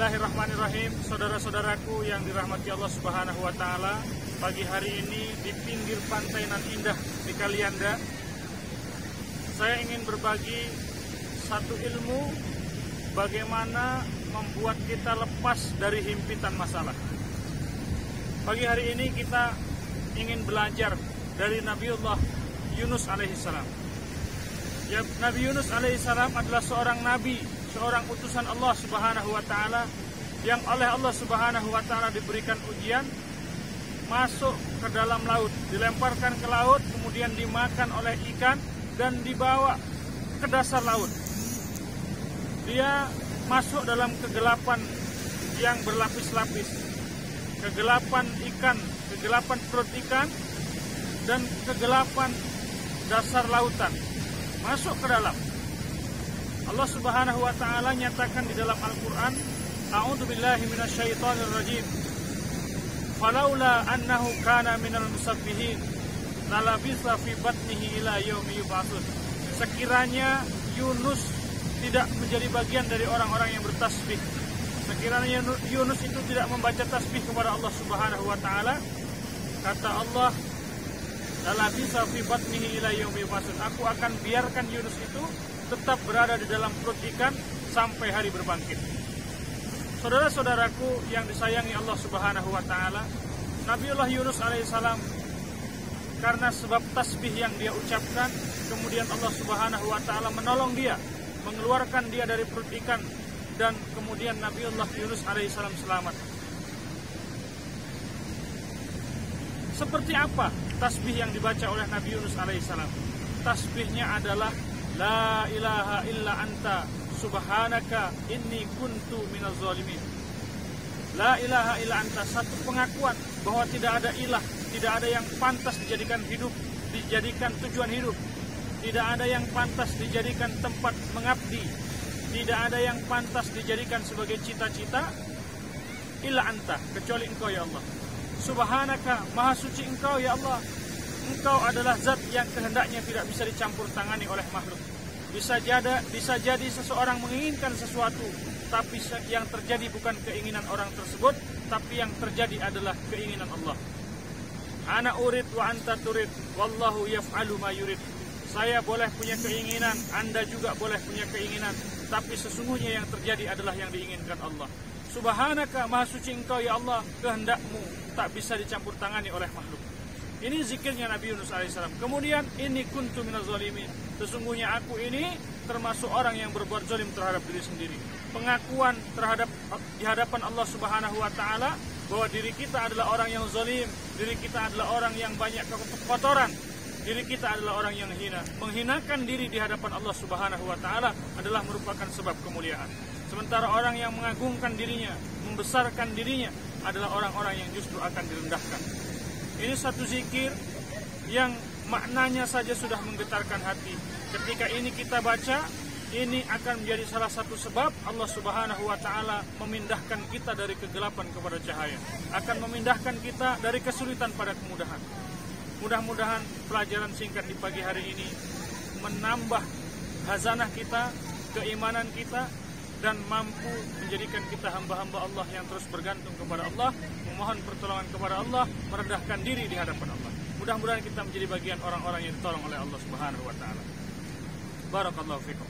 Bismillahirrahmanirrahim. Saudara-saudaraku yang dirahmati Allah Subhanahu wa Ta'ala, pagi hari ini di pinggir pantai nan indah di Kalianda, saya ingin berbagi satu ilmu bagaimana membuat kita lepas dari himpitan masalah. Pagi hari ini kita ingin belajar dari Nabiullah Yunus alaihissalam. Ya, Nabi Yunus alaihissalam adalah seorang nabi, seorang utusan Allah Subhanahu wa Ta'ala yang oleh Allah Subhanahu wa Ta'ala diberikan ujian, masuk ke dalam laut, dilemparkan ke laut, kemudian dimakan oleh ikan dan dibawa ke dasar laut. Dia masuk dalam kegelapan yang berlapis-lapis, kegelapan ikan, kegelapan perut ikan, dan kegelapan dasar lautan. Masuk ke dalam. Allah Subhanahu wa Ta'ala nyatakan di dalam Al-Quran, A'udzubillahi minasyaitonirrajim. Falaula annahu kana minal musabbihin lalabitha fi batnihi ila yaumi yub'atsun. Sekiranya Yunus tidak menjadi bagian dari orang-orang yang bertasbih, sekiranya Yunus itu tidak membaca tasbih kepada Allah Subhanahu wa Ta'ala, kata Allah, lalabitha fi batnihi ila yaumi yub'atsun. Aku akan biarkan Yunus itu tetap berada di dalam perut ikan sampai hari berbangkit. Saudara-saudaraku yang disayangi Allah Subhanahu wa Ta'ala, Nabiullah Yunus alaihissalam, karena sebab tasbih yang dia ucapkan, kemudian Allah Subhanahu wa Ta'ala menolong dia, mengeluarkan dia dari perut ikan, dan kemudian Nabiullah Yunus alaihissalam selamat. Seperti apa tasbih yang dibaca oleh Nabi Yunus alaihissalam? Tasbihnya adalah La ilaha illa anta subhanaka inni kuntu minaz zalimin. La ilaha illa anta, satu pengakuan bahwa tidak ada ilah, tidak ada yang pantas dijadikan hidup, dijadikan tujuan hidup, tidak ada yang pantas dijadikan tempat mengabdi, tidak ada yang pantas dijadikan sebagai cita-cita, illa anta, kecuali engkau ya Allah. Subhanaka, maha suci engkau ya Allah. Engkau adalah zat yang kehendaknya tidak bisa dicampur tangani oleh makhluk. Bisa jadi seseorang menginginkan sesuatu, tapi yang terjadi bukan keinginan orang tersebut, tapi yang terjadi adalah keinginan Allah. Ana urid wa anta turid, wallahu yaf'alu ma yurid. Saya boleh punya keinginan, Anda juga boleh punya keinginan, tapi sesungguhnya yang terjadi adalah yang diinginkan Allah. Subhanaka, maha suci engkau ya Allah, kehendakmu tak bisa dicampur tangani oleh makhluk. Ini zikirnya Nabi Yunus alaihissalam. Kemudian, ini kuntu minaz zalimin. Sesungguhnya aku ini termasuk orang yang berbuat zalim terhadap diri sendiri. Pengakuan terhadap di hadapan Allah Subhanahu wa Ta'ala bahwa diri kita adalah orang yang zalim, diri kita adalah orang yang banyak kekotoran, diri kita adalah orang yang hina. Menghinakan diri di hadapan Allah Subhanahu wa Ta'ala adalah merupakan sebab kemuliaan. Sementara orang yang mengagungkan dirinya, membesarkan dirinya adalah orang-orang yang justru akan direndahkan. Ini satu zikir yang maknanya saja sudah menggetarkan hati. Ketika ini kita baca, ini akan menjadi salah satu sebab Allah Subhanahu wa Ta'ala memindahkan kita dari kegelapan kepada cahaya, akan memindahkan kita dari kesulitan pada kemudahan. Mudah-mudahan pelajaran singkat di pagi hari ini menambah khazanah kita, keimanan kita, dan mampu menjadikan kita hamba-hamba Allah yang terus bergantung kepada Allah, memohon pertolongan kepada Allah, merendahkan diri di hadapan Allah. Mudah-mudahan kita menjadi bagian orang-orang yang ditolong oleh Allah Subhanahu wa Ta'ala. Barakallahu fikum.